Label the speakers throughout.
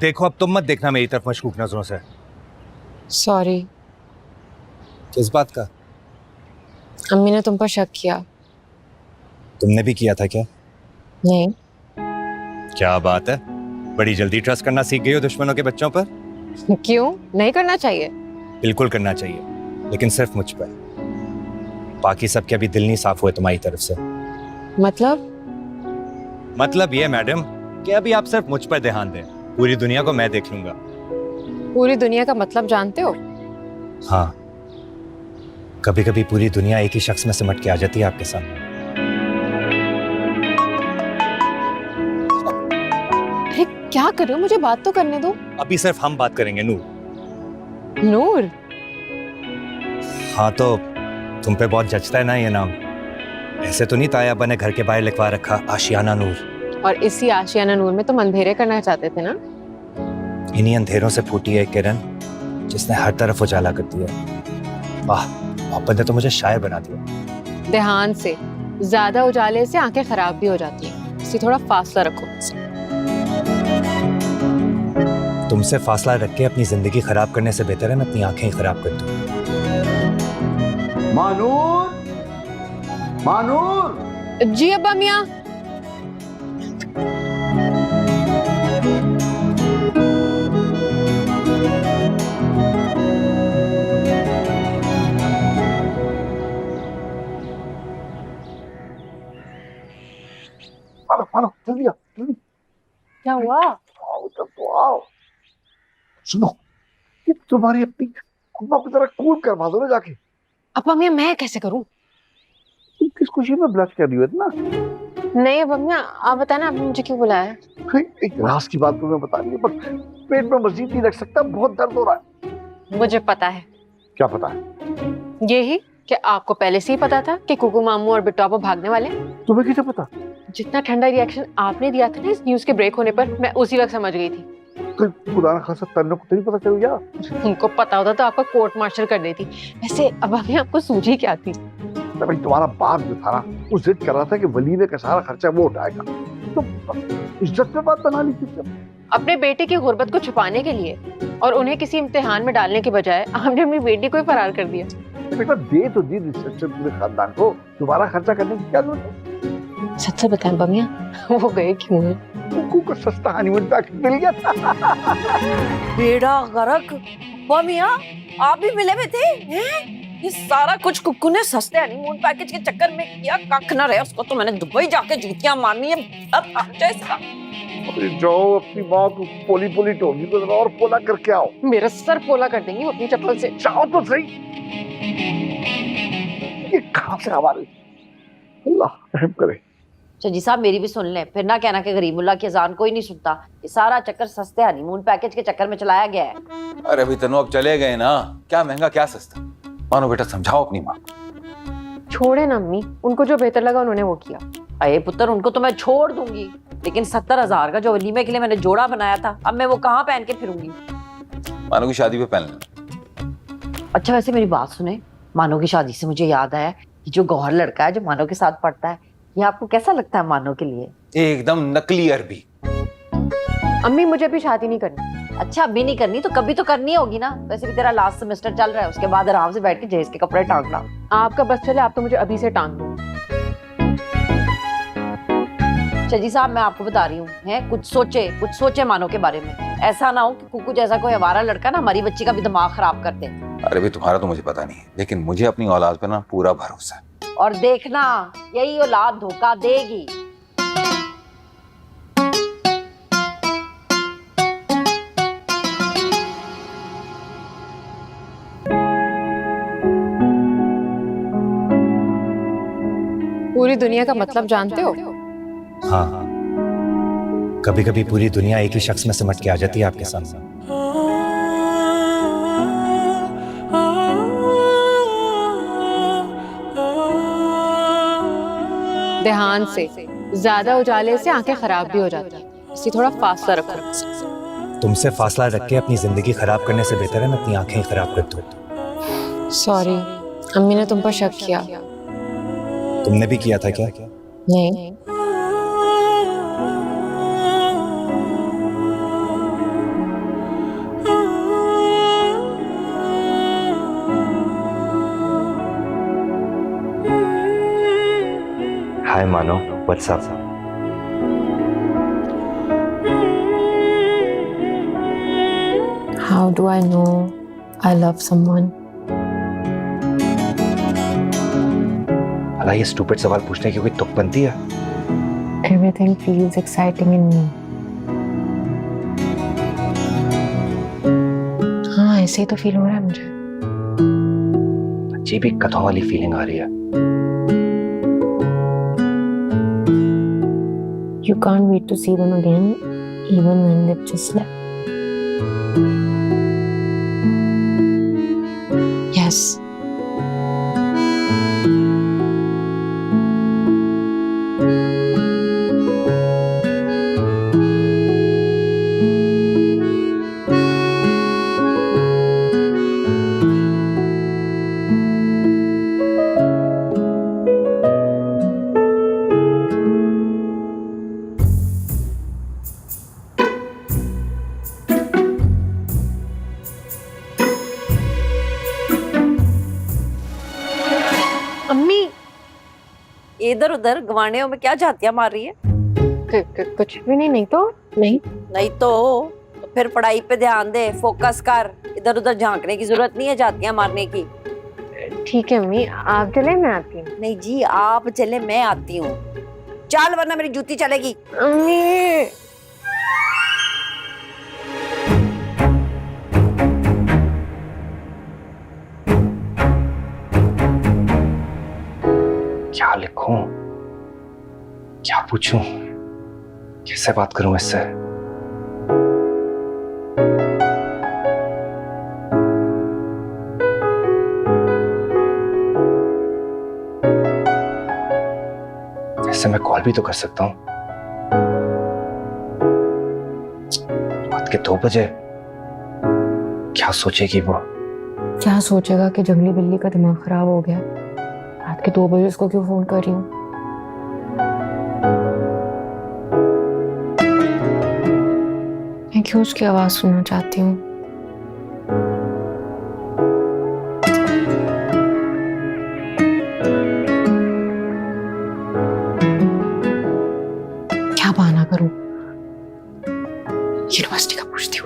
Speaker 1: देखो अब तुम मत देखना मेरी तरफ मशकूक नजरों से।
Speaker 2: सॉरी।
Speaker 1: किस बात का?
Speaker 2: अम्मी ने तुम पर शक किया।
Speaker 1: तुमने भी किया था क्या?
Speaker 2: नहीं।
Speaker 1: क्या बात है, बड़ी जल्दी ट्रस्ट करना सीख गई हो दुश्मनों के बच्चों पर।
Speaker 2: क्यों नहीं करना चाहिए?
Speaker 1: बिल्कुल करना चाहिए, लेकिन सिर्फ मुझ पर। बाकी सबके अभी दिल नहीं साफ हुए तुम्हारी तरफ से। मतलब ये मैडम कि अभी आप सिर्फ मुझ पर ध्यान दें, पूरी दुनिया को मैं देख लूंगा।
Speaker 2: पूरी दुनिया का मतलब जानते हो?
Speaker 1: हाँ, कभी कभी पूरी दुनिया एक ही शख्स में सिमट के आ जाती है आपके साथ।
Speaker 2: अरे क्या कर रहे हो, मुझे बात तो करने दो।
Speaker 1: अभी सिर्फ हम बात करेंगे नूर।
Speaker 2: नूर?
Speaker 1: हाँ तो तुम पे बहुत जचता है ना ये नाम। ऐसे तो नहीं तायाबा ने घर के बाहर लिखवा रखा आशियाना नूर।
Speaker 2: और इसी आशियाना नूर में तुम अंधेरे करना चाहते थे ना?
Speaker 1: इन्हीं अंधेरों से फूटी है किरण जिसने हर तरफ उजाला कर दिया। वाह, मोहब्बत ने तो मुझे शायर बना दिया।
Speaker 2: ध्यान से, ज्यादा उजाले से आंखें खराब भी हो जाती हैं, इसलिए थोड़ा फासला रखो मुझसे।
Speaker 1: तुमसे फासला रख के अपनी जिंदगी खराब करने से बेहतर है मैं अपनी आंखें ही खराब कर दूं।
Speaker 3: मानूर, मानूर।
Speaker 2: जी अब्बा मियां।
Speaker 3: मानो मानो जल्दी आओ, जल्दी।
Speaker 2: क्या हुआ?
Speaker 3: आओ तो आओ। सुनो, ये तुम्हारी अपनी अम्मा को जरा कूल करवा दो ना जाके।
Speaker 2: अब्बा मियां मैं कैसे करूं?
Speaker 3: तुम किस खुशी में ब्लश कर रही हो इतना?
Speaker 2: नहीं अब्बा मियां, आप बताना आपने मुझे क्यों बुलाया है?
Speaker 3: एक राज की बात तुम्हें बतानी है, पर पेट में मजीद नहीं रख सकता, बहुत दर्द हो रहा है।
Speaker 2: मुझे पता है।
Speaker 3: क्या पता है?
Speaker 2: यही कि आपको पहले से ही पता था कि कुकू मामू और बिट्टू भागने वाले हैं।
Speaker 3: तुम्हें कैसे पता?
Speaker 2: जितना ठंडा रिएक्शन आपने दिया था ना इस न्यूज के ब्रेक होने पर, मैं उसी वक्त समझ गई थी।
Speaker 3: तो खुदा ना खासा तन्ने को तो नहीं पता चल गया?
Speaker 2: उनको पता होता तो आपका कोर्ट मार्शल कर देती। वैसे अब अभी आपको सूझी क्या थी?
Speaker 3: तो भाई तुम्हारा बाप जो था ना, वो जिद कर रहा था कि वलीमे का सारा खर्चा वो उठाएगा। तो इज्जत पे बात बना ली थी
Speaker 2: अपने बेटे की गुर्बत को छुपाने के लिए और उन्हें किसी इम्तिहान में डालने के बजाय आपने अपनी बेटी को ही फरार कर दिया।
Speaker 3: बेटा दे तो दी रिसेप्शन पूरे खानदान को, दोबारा खर्चा करने की क्या जरूरत है?
Speaker 2: सच से बताएं बमिया, वो गए क्यों हैं?
Speaker 3: कुकू को सस्ता हनीमून पैकेज मिल गया था।
Speaker 4: बेड़ा गर्क। बमिया आप भी मिले में थे हैं? ये सारा कुछ कुक्कू ने सस्ते हनीमून पैकेज के चक्कर में किया। कख न रहे उसको तो मैंने दुबई जाके जूतियां मारनी है। इसका
Speaker 3: अरे जाओ अपनी माँ को पोली पोली टोली को और पोला करके आओ।
Speaker 2: मेरा सर पोला कर देंगी वो अपनी चप्पल से।
Speaker 3: जाओ तो सही। ये कहाँ से हमारे, अल्लाह रहम करे।
Speaker 4: जी साहब मेरी भी सुन लें, फिर ना कहना कि गरीबुल्लाह की अजान कोई नहीं सुनता। ये सारा चक्कर सस्ते हनीमून पैकेज के चक्कर में चलाया गया है।
Speaker 5: अरे अभी तनु अब चले गए ना, क्या महंगा क्या सस्ता। मानो बेटा समझाओ अपनी माँ को।
Speaker 2: छोड़े ना अम्मी, उनको जो बेहतर लगा उन्होंने वो किया।
Speaker 4: अरे पुत्र उनको तो मैं छोड़ दूंगी, लेकिन 70,000 का जो वलीमे के लिए मैंने जोड़ा बनाया था, अब मैं वो कहाँ पहन के फिरूंगी?
Speaker 5: मानो की शादी पे पहन लेना।
Speaker 4: अच्छा वैसे मेरी बात सुने, मानो की शादी से मुझे याद आया, ये जो गौहर लड़का है जो मानो के साथ पढ़ता है, ये आपको कैसा लगता है मानो के लिए?
Speaker 5: एकदम नकली अरबी।
Speaker 2: अम्मी मुझे अभी शादी नहीं करनी।
Speaker 4: अच्छा अभी नहीं करनी तो कभी तो करनी होगी ना। वैसे भी तेरा लास्ट सेमेस्टर चल रहा है, उसके बाद आराम से बैठ के जहेज के कपड़े टांगना।
Speaker 2: आपका बस चले, आप तो मुझे अभी से टांग दो।
Speaker 4: जी साहब मैं आपको बता रही हूँ, हैं कुछ सोचे मानो के बारे में। ऐसा ना हो कि कुकू जैसा कोई आवारा लड़का ना हमारी बच्ची का भी दिमाग खराब कर दे।
Speaker 5: अरे भी तुम्हारा तो मुझे पता नहीं है, लेकिन मुझे अपनी औलाद पे ना पूरा भरोसा है।
Speaker 4: और देखना यही औलाद धोखा देगी।
Speaker 2: पूरी दुनिया का मतलब जानते हो?
Speaker 1: हाँ, कभी कभी पूरी दुनिया एक ही शख्स में सिमट के आ जाती है आपके सामने।
Speaker 2: ध्यान से, ज्यादा उजाले से आंखें खराब भी हो जाती हैं, इसलिए थोड़ा फासला रखो।
Speaker 1: तुमसे फासला रख के अपनी जिंदगी खराब करने से बेहतर है मैं अपनी आंखें ही खराब कर दूं।
Speaker 2: सॉरी, अम्मी ने तुम पर शक किया।
Speaker 1: तुमने भी किया था क्या?
Speaker 2: नहीं।
Speaker 1: What's up?
Speaker 2: How do I know I love someone?
Speaker 1: भला ये स्टूपिड सवाल पूछने की कोई तुक बनती है?
Speaker 2: Everything feels exciting in me. हाँ, ऐसे ही तो फील हो रहा है मुझे.
Speaker 1: अजीब ही कथों वाली फीलिंग आ रही है.
Speaker 2: You can't wait to see them again, even when they've just left. Yes. अम्मी
Speaker 4: इधर उधर गवानेों में क्या झातियां मार रही है?
Speaker 2: कुछ भी नहीं तो नहीं.
Speaker 4: नहीं तो फिर पढ़ाई पे ध्यान दे, फोकस कर. इधर उधर झांकने की जरूरत नहीं है झातियां मारने की.
Speaker 2: ठीक है अम्मी, आप चले मैं आती हूँ.
Speaker 4: नहीं जी, आप चले मैं आती हूँ. चल वरना मेरी जूती चलेगी.
Speaker 2: अम्मी
Speaker 1: क्या लिखूं? क्या पूछूं? कैसे बात करूं इससे? ऐसे मैं कॉल भी तो कर सकता हूं. रात के 2 बजे. क्या सोचेगी वो?
Speaker 2: क्या सोचेगा कि जंगली बिल्ली का दिमाग खराब हो गया. रात के 2 बजे उसको क्यों फोन कर रही हूँ? मैं क्यों उसकी आवाज सुनना चाहती हूँ? क्या बहाना करूं? यूनिवर्सिटी का पूछती हूँ.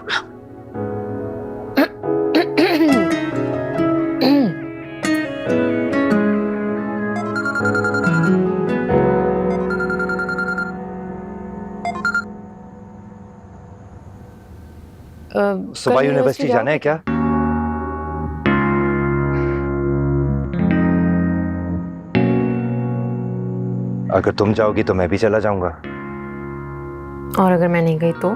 Speaker 1: सुबह यूनिवर्सिटी जाना है क्या? अगर तुम जाओगी तो मैं भी चला जाऊंगा.
Speaker 2: और अगर मैं नहीं गई तो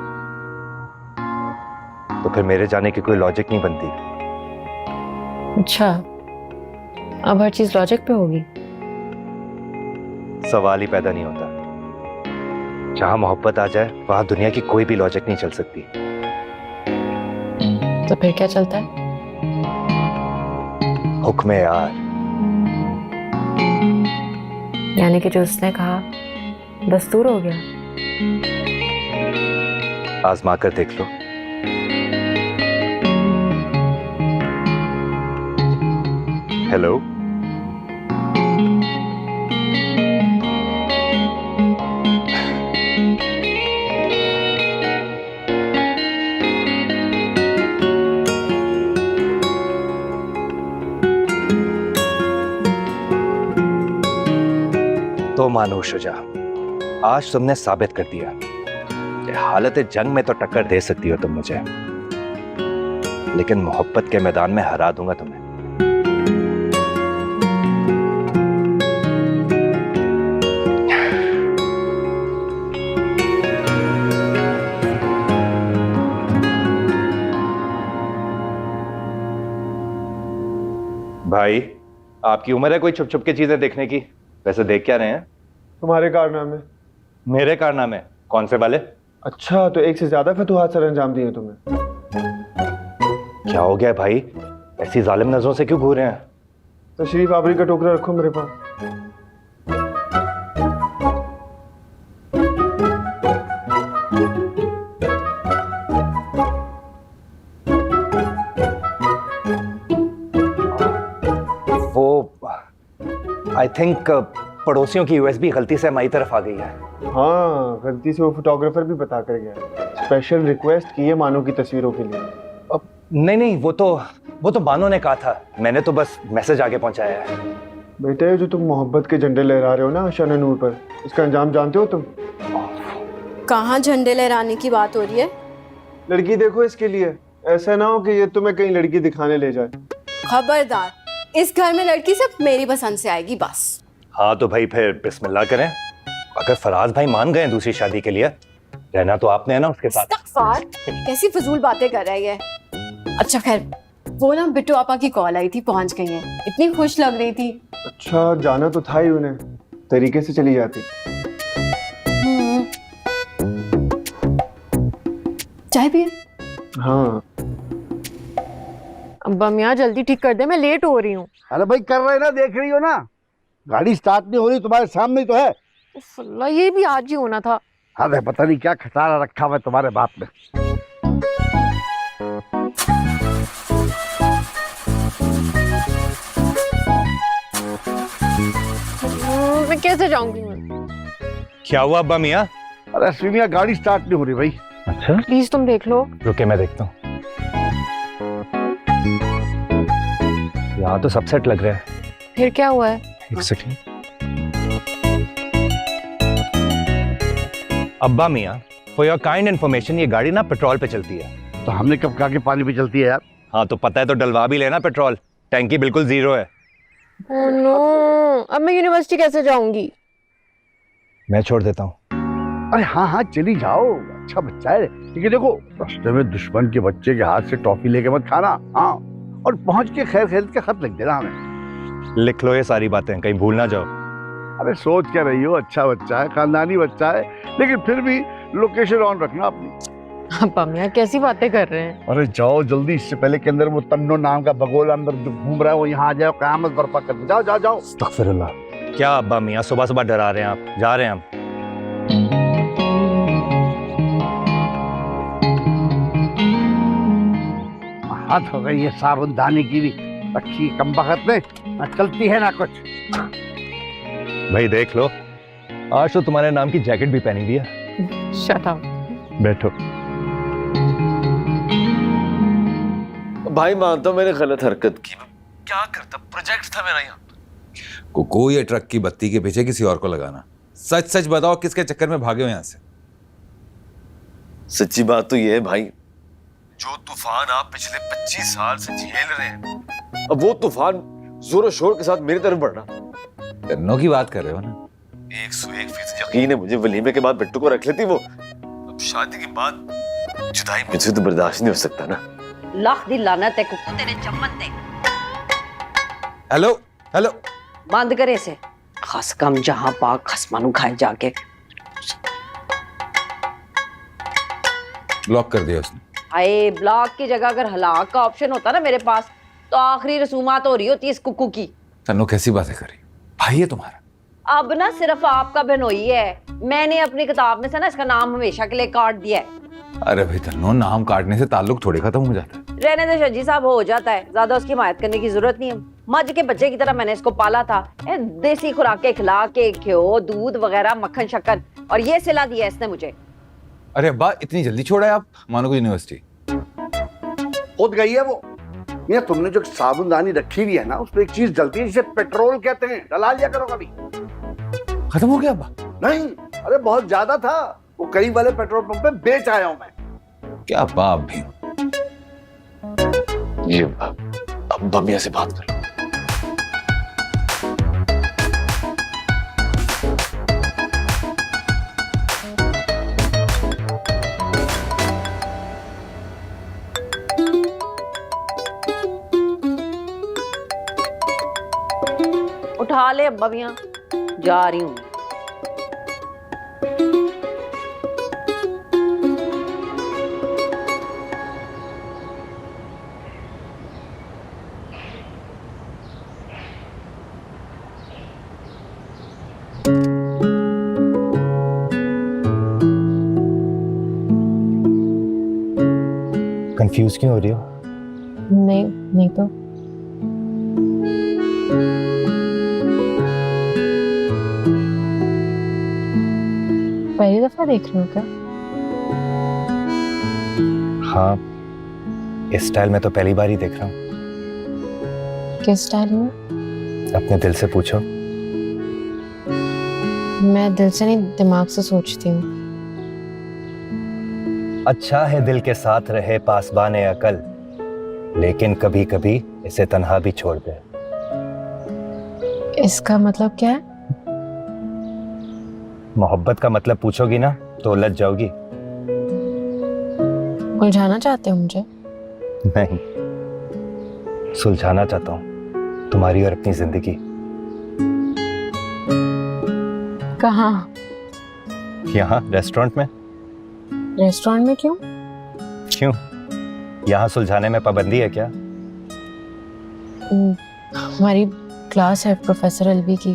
Speaker 1: फिर मेरे जाने की कोई लॉजिक नहीं बनती.
Speaker 2: अच्छा, अब हर चीज लॉजिक पे होगी.
Speaker 1: सवाल ही पैदा नहीं होता. जहां मोहब्बत आ जाए वहां दुनिया की कोई भी लॉजिक नहीं चल सकती.
Speaker 2: तो फिर क्या चलता है?
Speaker 1: हुक्म यार.
Speaker 2: यानी कि जो उसने कहा दस्तूर हो गया.
Speaker 1: आजमा कर देख लो. हेलो. तो मानो शुजा, आज तुमने साबित कर दिया कि हालत जंग में तो टक्कर दे सकती हो तुम मुझे, लेकिन मोहब्बत के मैदान में हरा दूंगा तुम्हें. भाई, आपकी उम्र है कोई छुप छुप के चीजें देखने की? वैसे देख क्या रहे हैं?
Speaker 6: तुम्हारे कारनामे.
Speaker 1: मेरे कारनामे? कौन से वाले?
Speaker 6: अच्छा, तो एक से ज्यादा फतूहात सर अंजाम दिए तुम्हें.
Speaker 1: क्या हो गया भाई? ऐसी जालिम नजरों से क्यों घूर रहे हैं?
Speaker 6: तशरीफ आबरी का टोकरा रखो मेरे पास.
Speaker 1: वो आई थिंक पड़ोसियों की यूएसबी गलती से हमारी तरफ आ गई है।
Speaker 6: हाँ, गलती से वो फोटोग्राफर भी बता कर गया। स्पेशल रिक्वेस्ट की है मानो की तस्वीरों के लिए।
Speaker 1: नहीं नहीं, वो तो बानो ने कहा था, मैंने तो बस मैसेज आगे पहुंचाया है।
Speaker 6: बेटे, जो तुम मोहब्बत के झंडे लहरा रहे हो ना शना नूर पर, इसका अंजाम जानते हो तुम?
Speaker 7: कहाँ झंडे लहराने की बात हो रही है?
Speaker 6: लड़की देखो इसके लिए, ऐसा ना हो कि ये तुम्हें कहीं लड़की दिखाने ले जाए।
Speaker 7: खबरदार, इस घर में लड़की सिर्फ मेरी पसंद से आएगी बस।
Speaker 1: हाँ तो भाई फिर बिस्मिल्लाह करें। अगर फराज भाई मान गए दूसरी शादी के लिए, रहना तो आपने है ना उसके साथ।
Speaker 7: इस्तग़फ़ार, कैसी फजूल बातें कर रही है। अच्छा खैर, वो ना बिट्टू आपा की कॉल आई थी, पहुंच गई है, इतनी खुश लग रही थी।
Speaker 6: अच्छा, जाना तो था ही उन्हें, तरीके से चली जाती।
Speaker 7: चाय पिए?
Speaker 6: हाँ।
Speaker 2: अब्बा मियाँ जल्दी ठीक कर दे, मैं लेट हो रही हूँ।
Speaker 3: अरे भाई कर रहे ना, देख रही हो ना, गाड़ी स्टार्ट नहीं हो रही, तुम्हारे सामने ही तो है।
Speaker 2: उफ अल्लाह, ये भी आज ही होना था।
Speaker 3: अरे पता नहीं क्या खटारा रखा हुआ है तुम्हारे बाप ने।
Speaker 2: मैं कैसे जाऊंगी?
Speaker 1: क्या हुआ अब्बा मियाँ?
Speaker 3: अरे अश्विनिया, गाड़ी स्टार्ट नहीं हो रही भाई।
Speaker 1: अच्छा,
Speaker 2: प्लीज तुम देख लो।
Speaker 1: रुके मैं देखता हूँ। यहाँ तो सब सेट लग रहा है।
Speaker 2: फिर क्या हुआ है?
Speaker 1: एक सेकंड। अब्बा मियाँ, फॉर योर काइंड इन्फॉर्मेशन, ये गाड़ी ना पेट्रोल पे चलती है।
Speaker 3: तो हमने कब कहा कि पानी पे चलती है यार?
Speaker 1: हाँ तो पता है तो डलवा भी लेना पेट्रोल, टैंकी बिल्कुल जीरो है।
Speaker 2: ओह नो, अब मैं यूनिवर्सिटी कैसे जाऊंगी?
Speaker 1: मैं छोड़ देता हूँ।
Speaker 3: अरे हाँ हाँ चली जाओ, अच्छा बच्चा है। लेकिन देखो, रास्ते में दुश्मन के बच्चे के हाथ से टॉफी लेके मत खाना। हाँ, और पहुंच के खैर खैर के खत लिख देना हमें।
Speaker 1: लिख लो ये सारी बातें, कहीं भूल ना जाओ।
Speaker 3: अरे सोच क्या रही हो, अच्छा बच्चा है, खानदानी बच्चा है, लेकिन फिर भी लोकेशन ऑन रखना अपनी।
Speaker 2: अब्बा मियाँ कैसी बातें कर रहे हैं?
Speaker 3: अरे जाओ जल्दी, इससे पहले के अंदर वो तन्नो नाम का बगोला अंदर जो घूम रहा है वो यहाँ आ जाओ, क़यामत बर्पा कर दे। जाओ जाओ जाओ।
Speaker 1: अस्तगफिरुल्लाह। क्या अब्बा मियाँ सुबह सुबह डरा रहे हैं आप? जा रहे हैं हम।
Speaker 3: हाथ हो गई ये साबुनदानी की भी रखी कम वक्त में, ना चलती है ना कुछ।
Speaker 1: भाई देख लो, आज तो तुम्हारे नाम की जैकेट भी पहनी हुई है।
Speaker 2: Shut up.
Speaker 1: बैठो।
Speaker 8: भाई मानता हूं मैंने गलत हरकत की, क्या करता, प्रोजेक्ट था मेरा यहाँ।
Speaker 5: को ये ट्रक की बत्ती के पीछे किसी और को लगाना। सच सच बताओ, किसके चक्कर में भागे हो यहाँ से?
Speaker 8: सच्ची बात तो ये है भाई, जो तूफान आप पिछले 25 साल से झेल रहे हैं, अब वो तूफान जोरों शोर के साथ मेरी तरफ बढ़ रहा।
Speaker 5: तन्नों की बात कर रहे हो ना?
Speaker 8: 101% यकीन है मुझे, वलीमे के बाद बिट्टू को रख लेती वो। अब शादी के बाद जुदाई मुझसे तो बर्दाश्त नहीं हो सकता ना।
Speaker 4: लाख दी लानत है कुक्कू तेरे चम्मन ते।
Speaker 5: हेलो हेलो,
Speaker 4: बंद करे से, खस कम जहां पाक खसमानू खाए जाके।
Speaker 5: ब्लॉक कर दिया उसने।
Speaker 4: हाय, ब्लॉक की जगह अगर हलाक का ऑप्शन होता ना मेरे पास, तो आखिरी रसूमात हो रही होती इस कुक्कू की।
Speaker 5: तन्नू कैसी बातें कर रही? भाई है तुम्हारा।
Speaker 4: अब ना सिर्फ आपका बहनोई है, मैंने अपनी किताब में से ना इसका नाम हमेशा के लिए काट दिया है।
Speaker 5: अरे भाई तन्नू, नाम काटने से ताल्लुक थोड़ी खत्म हो जाता है।
Speaker 4: रहने दो शजी साहब, हो जाता है, ज्यादा उसकी हिमायत करने की जरूरत नहीं है। मज के बच्चे की तरह मैंने इसको पाला था, देसी खुराकें खिला के, घ्यो दूध वगैरह, मक्खन शक्कर, और ये सिला दिया इसने मुझे।
Speaker 5: अरे अब्बा, इतनी जल्दी छोड़ा है आप मानो को यूनिवर्सिटी?
Speaker 3: खुद गई है वो। ये तुमने जो साबुनदानी रखी हुई है ना, उसमें एक चीज जलती है जिसे पेट्रोल कहते हैं, डला लिया करो कभी।
Speaker 5: खत्म हो गया अब्बा?
Speaker 3: नहीं, अरे बहुत ज्यादा था, वो करीब वाले पेट्रोल पंप पे बेच आया हूं मैं।
Speaker 5: क्या बाप भी।
Speaker 8: ये अब बमिया से बात कर।
Speaker 4: उठा ले अब्बा मियां, जा रही हूँ।
Speaker 1: कंफ्यूज क्यों हो रही हो?
Speaker 2: नहीं तो पहली दफा देख रहे हो क्या?
Speaker 1: हाँ, इस स्टाइल में तो पहली बार ही देख रहा हूँ।
Speaker 2: किस स्टाइल में?
Speaker 1: अपने दिल से पूछो।
Speaker 2: मैं दिल से नहीं, दिमाग से सोचती हूँ।
Speaker 1: अच्छा है दिल के साथ रहे पासबाने अकल, लेकिन कभी कभी इसे तन्हा भी छोड़ दे।
Speaker 2: इसका मतलब क्या है?
Speaker 1: मोहब्बत का मतलब पूछोगी ना तो उलझ जाओगी।
Speaker 2: उलझाना चाहते हो मुझे?
Speaker 1: नहीं, सुलझाना चाहता हूँ तुम्हारी और अपनी जिंदगी।
Speaker 2: कहाँ?
Speaker 1: यहाँ रेस्टोरेंट में।
Speaker 2: रेस्टोरेंट में क्यों?
Speaker 1: क्यों? यहाँ सुलझाने में पाबंदी है क्या?
Speaker 2: हमारी क्लास है प्रोफेसर एलवी की।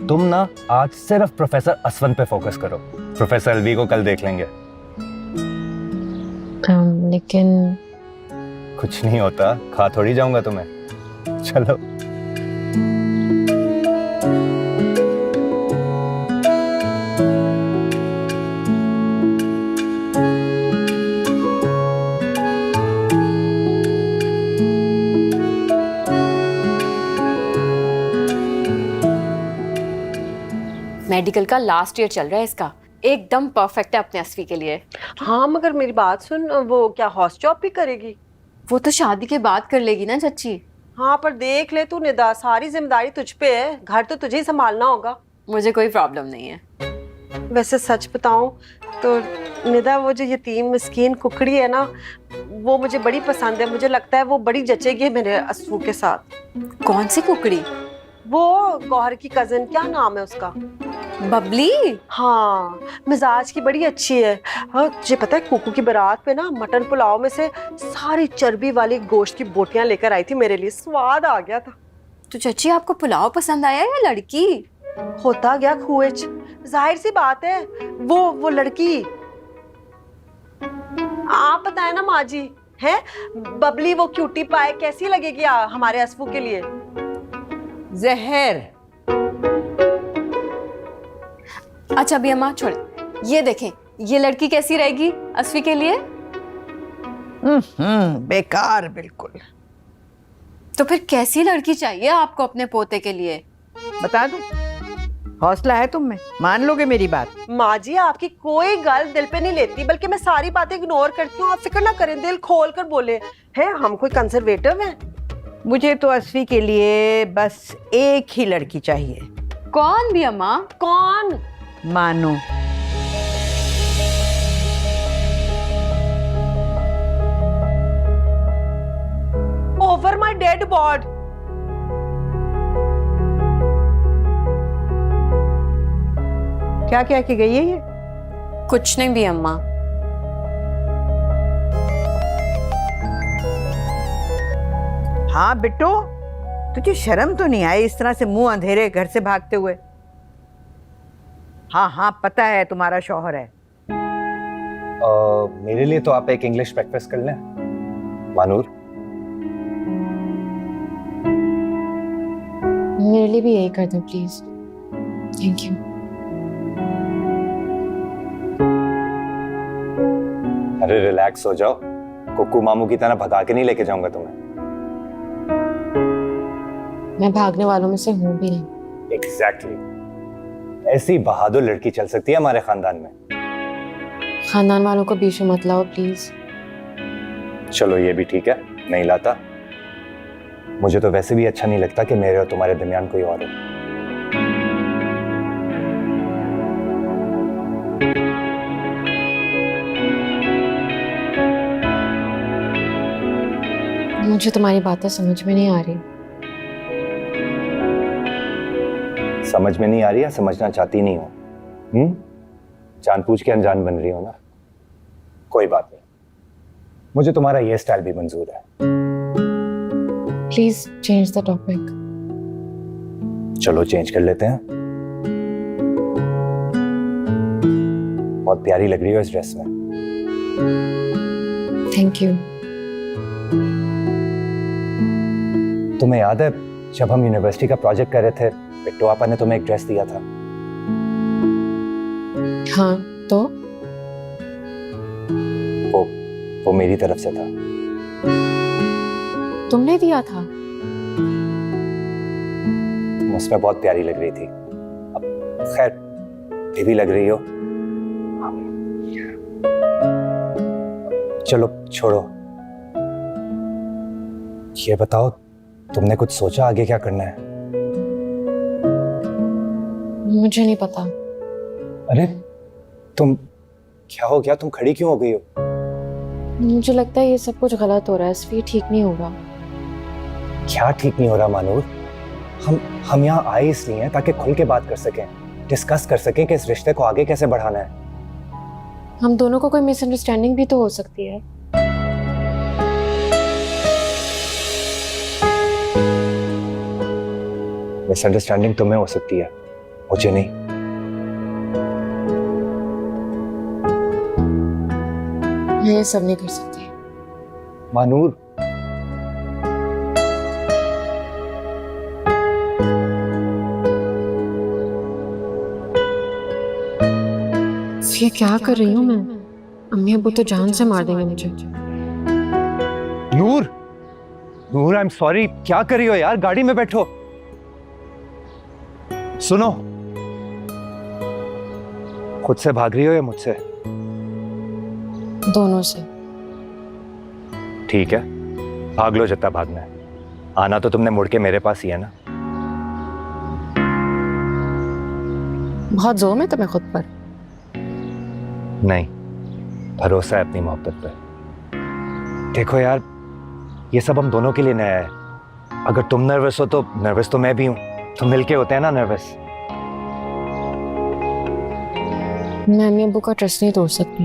Speaker 1: तुम ना आज सिर्फ प्रोफेसर असवंत पे फोकस करो, प्रोफेसर एलवी को कल देख लेंगे।
Speaker 2: लेकिन
Speaker 1: कुछ नहीं होता, खा थोड़ी जाऊंगा तुम्हें। चलो।
Speaker 7: मेडिकल का लास्ट ईयर चल रहा है इसका, एकदम परफेक्ट है अपने असफी के लिए।
Speaker 4: हाँ मगर मेरी बात सुन, वो क्या हॉस्ट जॉब भी करेगी?
Speaker 7: वो तो शादी के बाद कर लेगी ना चाची।
Speaker 4: हाँ पर देख ले तू निदा, सारी जिम्मेदारी तुझ पे है, घर तो तुझे ही संभालना होगा।
Speaker 7: मुझे कोई प्रॉब्लम नहीं है।
Speaker 4: वैसे सच बताऊं तो निदा, वो जो यतीम मिस्कीन कुकड़ी है ना, वो मुझे बड़ी पसंद है। मुझे लगता है वो बड़ी जचेगी मेरे असफू के साथ।
Speaker 7: कौन सी कुकड़ी?
Speaker 4: वो गौहर की कजन, क्या नाम है उसका?
Speaker 7: बबली।
Speaker 4: हाँ, मिजाज की बड़ी अच्छी है। हाँ तुझे पता है, कुकू की बारात पे ना मटन पुलाव में से सारी चर्बी वाली गोश्त की बोटियां लेकर आई थी मेरे लिए, स्वाद आ गया था।
Speaker 7: तो चाची आपको पुलाव पसंद आया या लड़की?
Speaker 4: होता गया खुएच, जाहिर सी बात है, वो लड़की। आप बताए ना माँ जी, है बबली वो क्यूटी पाए कैसी लगेगी हमारे असफू के लिए?
Speaker 9: जहर।
Speaker 7: अच्छा भी अम्मा छोड़, ये देखें, ये लड़की कैसी रहेगी असफी के लिए?
Speaker 9: बेकार बिल्कुल।
Speaker 7: तो फिर कैसी लड़की चाहिए आपको अपने पोते के लिए?
Speaker 9: बता दूं, हौसला है तुम में, मान लोगे मेरी बात?
Speaker 4: माँ जी आपकी कोई गल दिल पे नहीं लेती, बल्कि मैं सारी बातें इग्नोर करती हूँ। आप फिक्र ना करें, दिल खोल कर बोले। है हम कोई कंजर्वेटिव हैं?
Speaker 9: मुझे तो असफी के लिए बस एक ही लड़की चाहिए।
Speaker 7: कौन भी अम्मा?
Speaker 4: कौन?
Speaker 9: मानो।
Speaker 4: Over my dead body.
Speaker 9: क्या क्या की गई है ये?
Speaker 7: कुछ नहीं भी अम्मा।
Speaker 9: हाँ बिट्टू, तुझे शर्म तो नहीं आई इस तरह से मुंह अंधेरे घर से भागते हुए? हाँ हाँ पता है तुम्हारा शौहर है।
Speaker 1: मेरे लिए तो आप एक इंग्लिश ब्रेकफास्ट कर लें, मानूर।
Speaker 2: मेरे लिए भी यही कर दो प्लीज। Thank you.
Speaker 1: अरे रिलैक्स हो जाओ, कुक्कू मामू की तरह भगा के नहीं लेके जाऊंगा तुम्हें।
Speaker 2: मैं भागने वालों में से हूँ भी नहीं।
Speaker 1: एग्जैक्टली। ऐसी बहादुर लड़की चल सकती है हमारे खानदान में।
Speaker 2: खानदान वालों को बीच में मत लाओ प्लीज।
Speaker 1: चलो ये भी ठीक है, नहीं लाता। मुझे तो वैसे भी अच्छा नहीं लगता कि मेरे और तुम्हारे दरमियान कोई और हो।
Speaker 2: मुझे तुम्हारी बातें समझ में नहीं आ रही।
Speaker 1: समझ में नहीं आ रही या समझना चाहती नहीं हो? जानबूझ के अनजान बन रही हो ना? कोई बात नहीं, मुझे तुम्हारा ये स्टाइल भी मंजूर है।
Speaker 2: Please change the topic.
Speaker 1: चलो चेंज कर लेते हैं। बहुत प्यारी लग रही हो इस ड्रेस में।
Speaker 2: Thank you.
Speaker 1: तुम्हें याद है जब हम यूनिवर्सिटी का प्रोजेक्ट कर रहे थे, बिट्टू आपा ने तुम्हें एक ड्रेस दिया था?
Speaker 2: हाँ तो
Speaker 1: वो मेरी तरफ से था।
Speaker 2: तुमने दिया था?
Speaker 1: तुम उसमें बहुत प्यारी लग रही थी। अब खैर ये भी लग रही हो। चलो छोड़ो, ये बताओ तुमने कुछ सोचा आगे क्या करना है?
Speaker 2: मुझे नहीं पता।
Speaker 1: अरे तुम क्या हो गया? तुम खड़ी क्यों हो गई हो?
Speaker 2: मुझे लगता है ये सब कुछ गलत हो रहा है, इसलिए ठीक नहीं हो रहा।
Speaker 1: क्या ठीक नहीं हो रहा मानूर? हम यहाँ आए इसलिए हैं ताकि खुल के बात कर सकें, डिस्कस कर सकें कि इस रिश्ते को आगे कैसे बढ़ाना है।
Speaker 2: हम दोनों को कोई मिसअंडरस्टैंडिंग भी तो हो सकती है।
Speaker 1: मिसअंडरस्टैंडिंग तुम्हें हो सकती है, मुझे नहीं।
Speaker 2: मैं ये सब नहीं कर सकती।
Speaker 1: मानूर
Speaker 2: ये क्या कर रही हूँ मैं? अम्मी अब्बू तो जान से मार देंगे मुझे।
Speaker 1: नूर, नूर आई एम सॉरी। क्या कर रही हो यार? गाड़ी में बैठो। सुनो, खुद से भाग रही हो या मुझसे?
Speaker 2: दोनों से।
Speaker 1: ठीक है, भाग लो जितना भागना है। आना तो तुमने मुड़ के मेरे पास ही है ना।
Speaker 2: बहुत जोर में तुम्हें खुद पर।
Speaker 1: नहीं, भरोसा है अपनी मोहब्बत पर। देखो यार, ये सब हम दोनों के लिए नया है। अगर तुम नर्वस हो तो नर्वस तो मैं भी हूं। तो मिलके होते हैं ना नर्वस।
Speaker 2: मैं अम्मी अब्बू का ट्रस्ट नहीं तोड़ सकती।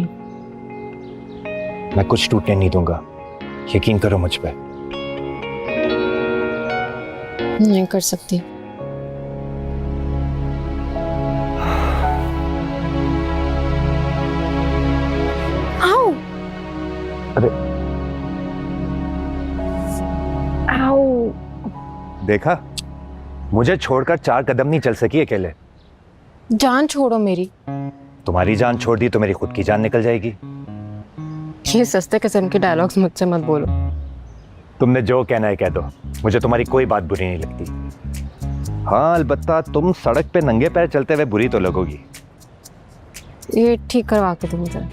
Speaker 1: मैं कुछ टूटने नहीं दूंगा, यकीन करो मुझ पे।
Speaker 2: नहीं कर सकती। आओ।
Speaker 1: अरे
Speaker 2: आओ।
Speaker 1: देखा, मुझे छोड़कर 4 कदम नहीं चल सकी अकेले।
Speaker 2: जान छोड़ो मेरी।
Speaker 1: तुम्हारी जान छोड़ दी तो मेरी खुद की जान निकल जाएगी।
Speaker 2: ये सस्ते किस्म के डायलॉग्स मुझसे मत बोलो।
Speaker 1: तुमने जो कहना है कह दो, मुझे तुम्हारी कोई बात बुरी नहीं लगती। हाँ अलबत्ता तुम सड़क पे नंगे पैर चलते हुए बुरी तो लगोगी।
Speaker 2: ये ठीक करवा के तुम जरा।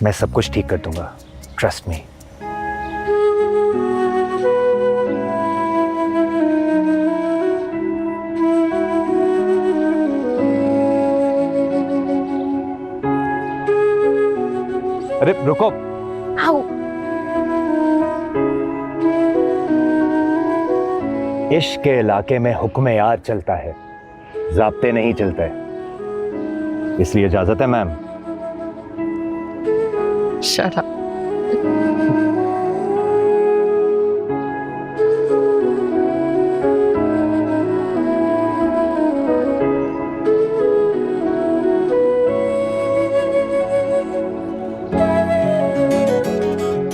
Speaker 1: मैं सब कुछ ठीक कर दूंगा, ट्रस्ट मी। अरे रुको।
Speaker 2: आओ।
Speaker 1: इश्क के इलाके में हुक्म यार चलता है, ज़ाब्ते नहीं चलते। इसलिए इजाजत है ma'am.
Speaker 2: Shut up.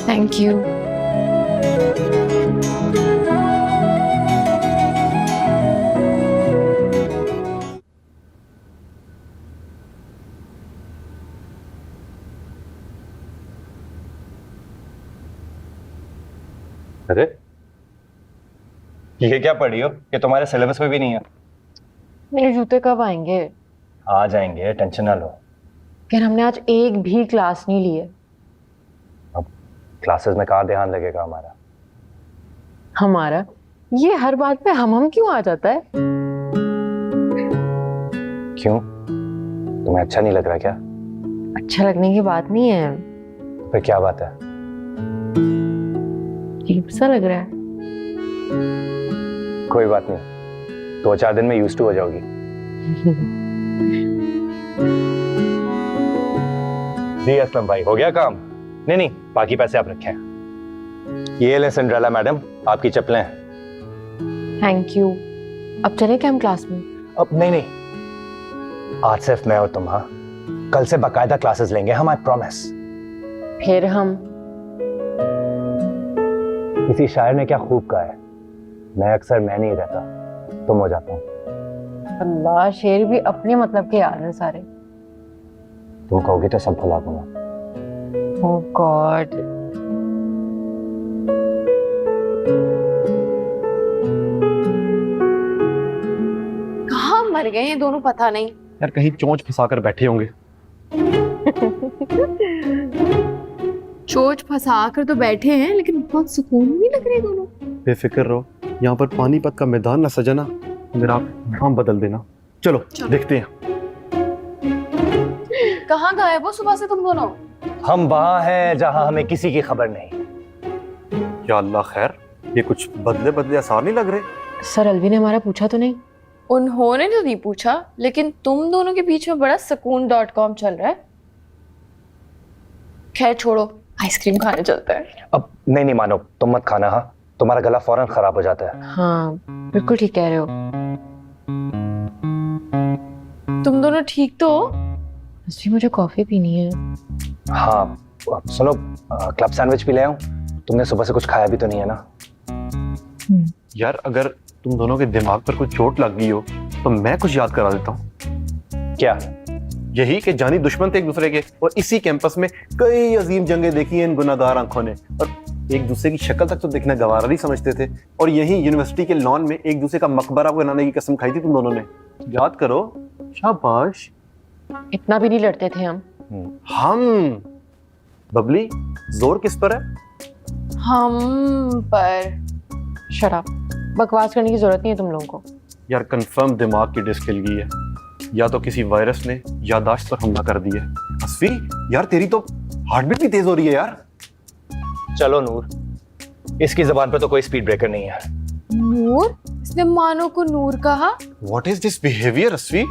Speaker 2: Thank you.
Speaker 1: अरे ये क्या पढ़ी हो? ये तुम्हारे सिलेबस में भी नहीं है।
Speaker 2: मेरे जूते कब आएंगे?
Speaker 1: आ जाएंगे, टेंशन ना लो।
Speaker 2: फिर हमने आज एक भी क्लास नहीं ली है।
Speaker 1: अब क्लासेस में कहाँ ध्यान लगेगा हमारा?
Speaker 2: हमारा? ये हर बात पे हम क्यों आ जाता है?
Speaker 1: क्यों? तुम्हें अच्छा नहीं लग रहा क्या?
Speaker 2: अच्छा लगने की बात नहीं है।
Speaker 1: फिर क्या बात है?
Speaker 2: अजीब सा लग रहा है।
Speaker 1: कोई बात नहीं, 2-4 दिन में यूज्ड टू हो जाओगी। जी असलम भाई, हो गया काम? नहीं नहीं, बाकी पैसे आप रखें। ये ले सिंड्रेला मैडम, आपकी चप्पलें।
Speaker 2: Thank you. अब चले क्या हम क्लास में?
Speaker 1: अब नहीं, आज सिर्फ मैं और तुम। हाँ, कल से बाकायदा क्लासेस लेंगे हम, आई प्रॉमिस।
Speaker 2: फिर हम?
Speaker 1: किसी शायर ने क्या खूब कहा है, मैं अक्सर मैं नहीं रहता, तुम हो जाता हूँ।
Speaker 2: अल्लाह, शेर भी अपने मतलब के यार हैं सारे।
Speaker 1: तुम कहोगे तो सब भुला दूंगा।
Speaker 2: ओह गॉड।
Speaker 7: कहाँ मर गए ये दोनों पता नहीं।
Speaker 6: यार कहीं चोंच फंसा कर बैठे होंगे।
Speaker 7: चोच फंसा कर तो बैठे हैं, लेकिन बहुत सुकून नहीं लग रहे दोनों।
Speaker 6: बेफिक्र रहो, यहाँ पर पानीपत का मैदान ना सजना, अगर आप नाम बदल देना। चलो देखते हैं।
Speaker 7: कहाँ गायब हो सुबह से तुम दोनों?
Speaker 1: हम वहां हैं जहां हमें किसी की खबर नहीं।
Speaker 6: या अल्लाह खैर, ये कुछ बदले बदले आसार नहीं लग रहे।
Speaker 2: सर अलवी ने हमारा पूछा तो नहीं?
Speaker 7: उन्होंने तो नहीं पूछा, लेकिन तुम दोनों के बीच में बड़ा sukoon.com चल रहा है। खैर छोड़ो, आइसक्रीम खाने चलते हैं।
Speaker 1: अब नहीं मानो, तुम मत खाना। हाँ, तुम्हारा गला फौरन खराब हो जाता है।
Speaker 2: हाँ बिल्कुल ठीक कह रहे हो।
Speaker 7: तुम दोनों ठीक तो हो?
Speaker 2: जी मुझे कॉफी पीनी है।
Speaker 1: हाँ सुनो, क्लब सैंडविच भी ले आऊं? तुमने सुबह से कुछ खाया भी तो नहीं है ना?
Speaker 6: यार अगर तुम दोनों के दिमाग पर कुछ चोट लग गई हो तो मैं कुछ याद करा देता हूँ।
Speaker 1: क्या?
Speaker 6: यही कि जानी दुश्मन थे एक दूसरे के, और इसी कैंपस में कई अजीम जंगें देखी हैं इन गुनाहगार आंखों ने, और एक दूसरे की शक्ल तक तो देखना गवारा नहीं समझते थे, और यही यूनिवर्सिटी के लॉन में एक दूसरे का मकबरा बनाने की कसम खाई थी तुम दोनों ने। याद करो। शाबाश।
Speaker 2: इतना भी नहीं लड़ते थे हम।
Speaker 6: बबली, जोर किस पर है?
Speaker 7: हम पर।
Speaker 2: शराब बकवास करने की जरूरत नहीं है तुम लोगों को।
Speaker 6: यार कंफर्म दिमाग की डिस्क हिल गई है, या तो किसी वायरस ने याददाश्त पर हमला कर दिया है। अस्फी, यार तेरी तो हार्ट बीट भी तेज हो रही है यार।
Speaker 1: चलो नूर, इसकी जबान पे तो कोई स्पीड ब्रेकर नहीं है।
Speaker 7: नूर? इसने मानो को नूर कहा?
Speaker 6: What is this behaviour Asfi?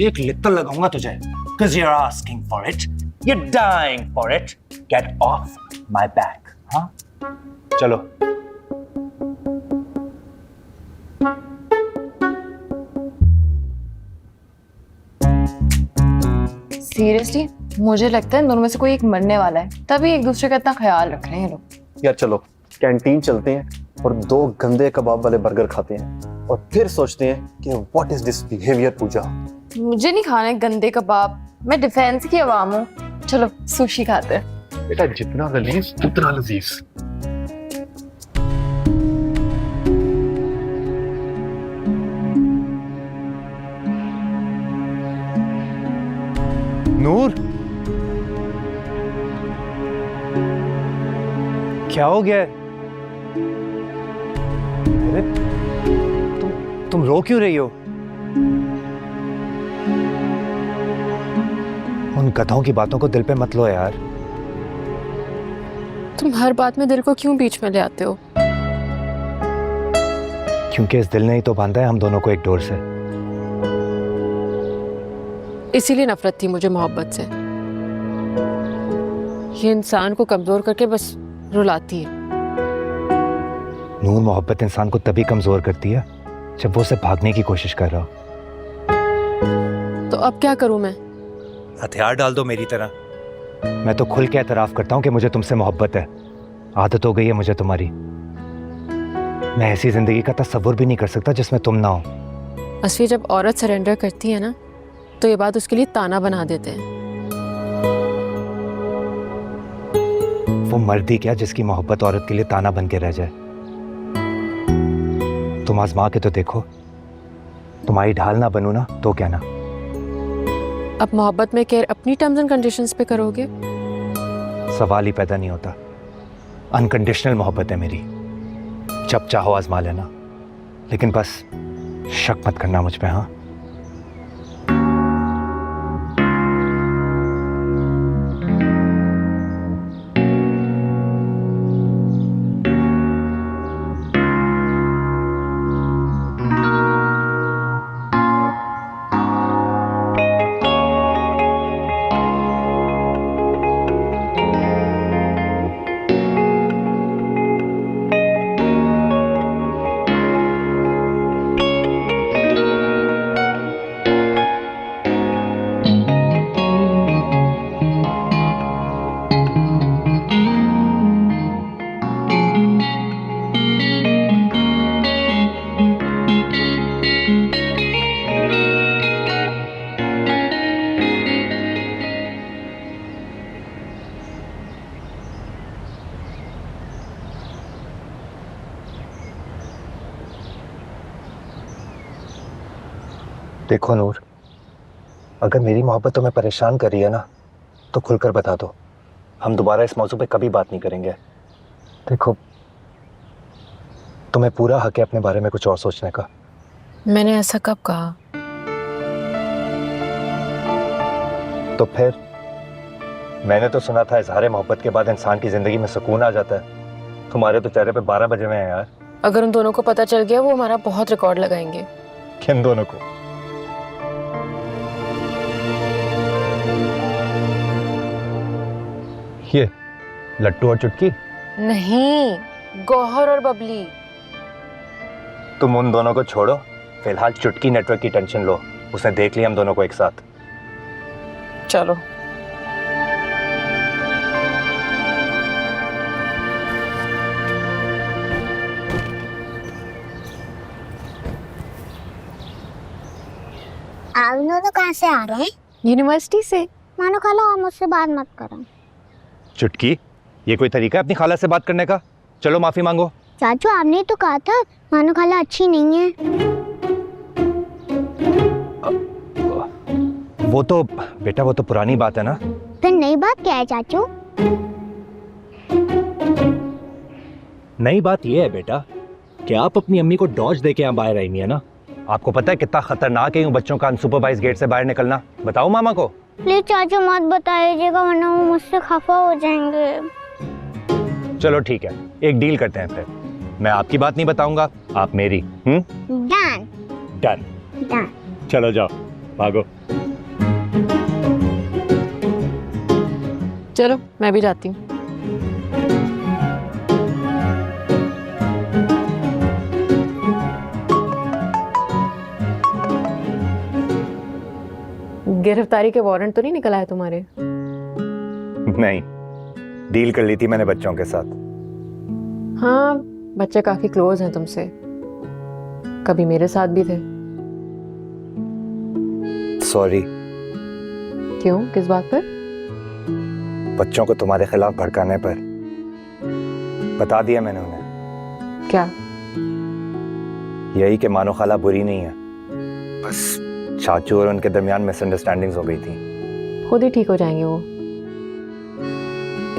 Speaker 1: एक लित्तल लगाऊंगा तुझे, because you're asking for it, you're dying for it. Get off my back, हाँ? चलो।
Speaker 7: सीरियसली मुझे लगता है इन दोनों में से कोई एक मरने वाला है, तभी एक दूसरे का इतना ख्याल रख रहे हैं लोग।
Speaker 6: यार चलो कैंटीन चलते हैं और 2 गंदे कबाब वाले बर्गर खाते हैं, और फिर सोचते हैं कि व्हाट इज दिस बिहेवियर। पूजा,
Speaker 7: मुझे नहीं खाने गंदे कबाब, मैं डिफेंस की आवाम हूँ। चलो सुशी खाते हैं।
Speaker 6: बेटा जितना गलीज उतना लजीज।
Speaker 1: नूर, क्या हो गया है? अरे तुम रो क्यों रही हो? उन कथाओं की बातों को दिल पे मत लो यार।
Speaker 2: तुम हर बात में दिल को क्यों बीच में ले आते हो?
Speaker 1: क्योंकि इस दिल ने ही तो बांधा है हम दोनों को एक डोर से।
Speaker 2: इसीलिए नफरत थी मुझे मोहब्बत से। ये इंसान को कमजोर करके बस रुलाती है।
Speaker 1: नूर, मोहब्बत इंसान को तभी कमजोर करती है जब वो उसे भागने की कोशिश कर रहा हो।
Speaker 2: तो अब क्या करूं मैं?
Speaker 1: हथियार डाल दो मेरी तरह। मैं तो खुल के एतराफ करता हूँ कि मुझे तुमसे मोहब्बत है। आदत हो गई है मुझे तुम्हारी। मैं ऐसी जिंदगी का तस्वुर भी नहीं कर सकता जिसमें तुम ना हो।
Speaker 2: असली जब औरत सरेंडर करती है ना, तो ये बात उसके लिए ताना बना देते हैं।
Speaker 1: वो मर्द ही क्या जिसकी मोहब्बत औरत के लिए ताना बन के रह जाए। तुम आजमा के तो देखो। तुम्हारी ढाल ना बनूं ना तो क्या ना।
Speaker 2: अब मोहब्बत में केयर अपनी टर्म्स एंड कंडीशंस पे करोगे?
Speaker 1: सवाल ही पैदा नहीं होता। अनकंडीशनल मोहब्बत है मेरी। जब चाहो आजमा लेना, लेकिन बस शक मत करना मुझ पे। हाँ, देखो नूर, अगर मेरी मोहब्बत तुम्हें परेशान कर रही है ना तो खुलकर बता दो, हम दोबारा इस मौजू पे कभी बात नहीं करेंगे। देखो, तुम्हें पूरा हक है अपने बारे में कुछ और सोचने का।
Speaker 2: मैंने ऐसा कब कहा?
Speaker 1: तो फिर मैंने तो सुना था इजहार मोहब्बत के बाद इंसान की जिंदगी में सुकून आ जाता है। तुम्हारे तो चेहरे पे 12 बजे हुए हैं यार।
Speaker 2: अगर उन दोनों को पता चल गया वो हमारा बहुत रिकॉर्ड लगाएंगे।
Speaker 1: किन दोनों को? ये लट्टू और चुटकी?
Speaker 2: नहीं, गौहर और बबली।
Speaker 1: तुम उन दोनों को छोड़ो, फिलहाल चुटकी नेटवर्क की टेंशन लो। उसने देख लिया हम दोनों को एक साथ।
Speaker 2: चलो।
Speaker 10: आप दोनों कहाँ से आ रहे हैं?
Speaker 2: यूनिवर्सिटी से।
Speaker 10: मानो खाला, आप मुझसे बात मत करो।
Speaker 1: चुटकी, ये कोई तरीका है अपनी खाला से बात करने का? चलो माफी मांगो।
Speaker 10: चाचू, आपने तो कहा था मानो खाला अच्छी नहीं है।
Speaker 1: वो तो बेटा, वो तो पुरानी बात है ना।
Speaker 10: फिर नई बात क्या है चाचू?
Speaker 1: नई बात ये है बेटा कि आप अपनी अम्मी को डॉज देके यहाँ बाहर आई है ना। आपको पता है कितना खतरनाक है यूं बच्चों का अनसुपरवाइज गेट से बाहर निकलना? बताओ मामा को।
Speaker 10: प्लीज चाचू मत बताइएगा, वरना वो मुझसे खफा हो जाएंगे।
Speaker 1: चलो ठीक है, एक डील करते हैं फिर। मैं आपकी बात नहीं बताऊंगा, आप मेरी।
Speaker 10: डन।
Speaker 1: डन।
Speaker 10: डन।
Speaker 1: चलो जाओ, भागो।
Speaker 2: चलो, मैं भी जाती हूँ। गिरफ्तारी के वारंट तो नहीं निकल आए तुम्हारे?
Speaker 1: नहीं, डील कर ली थी मैंने बच्चों के साथ।
Speaker 2: हाँ, बच्चे काफी क्लोज हैं तुमसे, कभी मेरे साथ भी थे।
Speaker 1: सॉरी।
Speaker 2: क्यों, किस बात पर?
Speaker 1: बच्चों को तुम्हारे खिलाफ भड़काने पर। बता दिया मैंने उन्हें।
Speaker 2: क्या?
Speaker 1: यही कि मानो खाला बुरी नहीं है, बस चाचू और उनके दरमियान मिसअंडरस्टैंडिंग्स हो गई थी।
Speaker 2: खुद ही ठीक हो जाएंगे वो।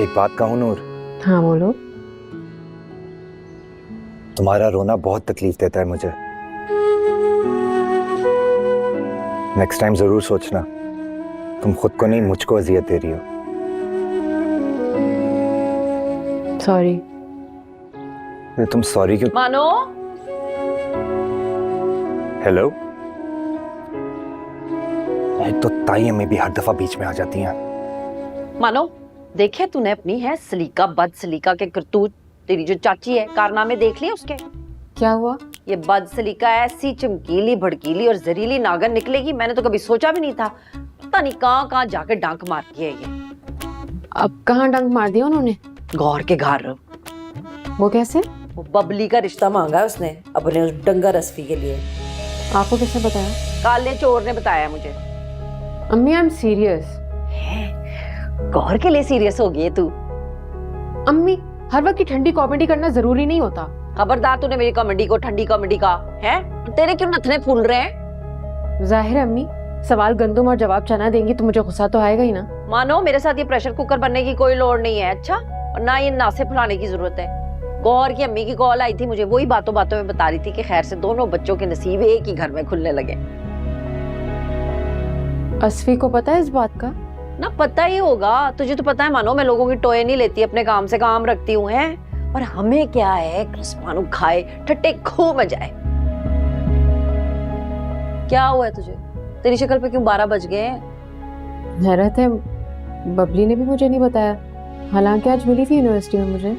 Speaker 1: एक बात कहूं नूर?
Speaker 2: हाँ बोलो।
Speaker 1: तुम्हारा रोना बहुत तकलीफ देता है मुझे। नेक्स्ट टाइम जरूर सोचना, तुम खुद को नहीं मुझको अजियत दे रही हो।
Speaker 2: सॉरी।
Speaker 1: तुम सॉरी क्यों?
Speaker 4: मानो,
Speaker 1: हेलो। एक तो ताई अम्मी भी हर दफा बीच में आ जाती हैं।
Speaker 4: मानो, देखे तूने अपनी है सलीका बद सलीका के करतूत? तेरी जो चाची है, कारनामे देख लिए उसके?
Speaker 2: क्या हुआ?
Speaker 4: ये बद सलीका ऐसी चमकीली भड़कीली और जहरीली नागन निकलेगी, मैंने तो कभी सोचा भी नहीं था। पता नहीं कहाँ जाके डंक मार के है ये।
Speaker 2: अब कहाँ डंक मार दिया उन्होंने?
Speaker 4: गौर के घर।
Speaker 2: वो कैसे?
Speaker 4: वो बबली का रिश्ता मांगा है उसने अपने उस डंगर रस्फी के लिए।
Speaker 2: आपको किसने बताया?
Speaker 4: काले चोर ने बताया मुझे।
Speaker 2: अम्मी, आई एम सीरियस।
Speaker 4: गौर के लिए सीरियस हो गई है तू?
Speaker 2: अम्मी, हर वक्त की ठंडी कॉमेडी करना जरूरी नहीं होता।
Speaker 4: खबरदार, तूने मेरी कॉमेडी को ठंडी कॉमेडी का है? तेरे क्यों नथने फूल रहे हैं?
Speaker 2: जाहिर है अम्मी, सवाल गंदुम और जवाब चना देंगी तो मुझे गुस्सा तो आएगा ही ना।
Speaker 4: मानो, मेरे साथ ये प्रेशर कुकर बनने की कोई लोड़ नहीं है, अच्छा? और ना ये नासे फुलाने की जरूरत है। गौर की अम्मी की कॉल आई थी मुझे, वही बातों बातों में बता रही थी कि खैर से दोनों बच्चों के नसीब एक ही घर में खुलने लगे।
Speaker 2: असफी को पता है इस बात का?
Speaker 4: ना पता ही होगा, तुझे तो पता है मानो, मैं लोगों की टोए नहीं लेती, अपने काम से काम रखती हूँ है। और हमें क्या है, मानो खाए ठट्टे खूब मजाए। क्या हुआ है तुझे? तेरी शक्ल पे क्यों 12 बज गए हैं?
Speaker 2: हैरत है, बबली ने भी मुझे नहीं बताया, हालांकि आज मिली थी यूनिवर्सिटी में मुझे।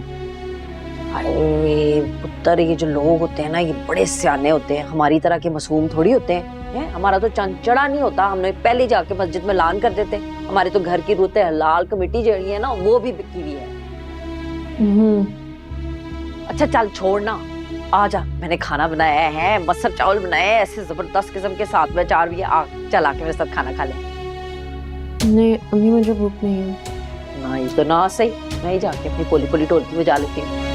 Speaker 4: अरे पुत्र, ये जो लोग होते हैं ना, ये बड़े सियाने होते हैं, हमारी तरह के मासूम थोड़ी होते हैं। हमारा तो चंचड़ा नहीं होता, हमने पहले जाके मस्जिद में ऐलान कर देते। हमारे तो घर की रूते हलाल कमेटी जड़ी है ना, वो भी बिकी हुई है। अच्छा चल छोड़ना, आजा, मैंने खाना बनाया है, मसर चावल बनाए हैं ऐसे जबरदस्त किस्म के, साथ में अचार भी है। आ चल आके मेरे साथ खाना खा ले।
Speaker 2: नहीं अम्मी, मुझे भूख नहीं है।
Speaker 4: ना ये तो ना सही, मैं ही जाके अपनी पोली पोली ढोलकी बजा लेती हूँ।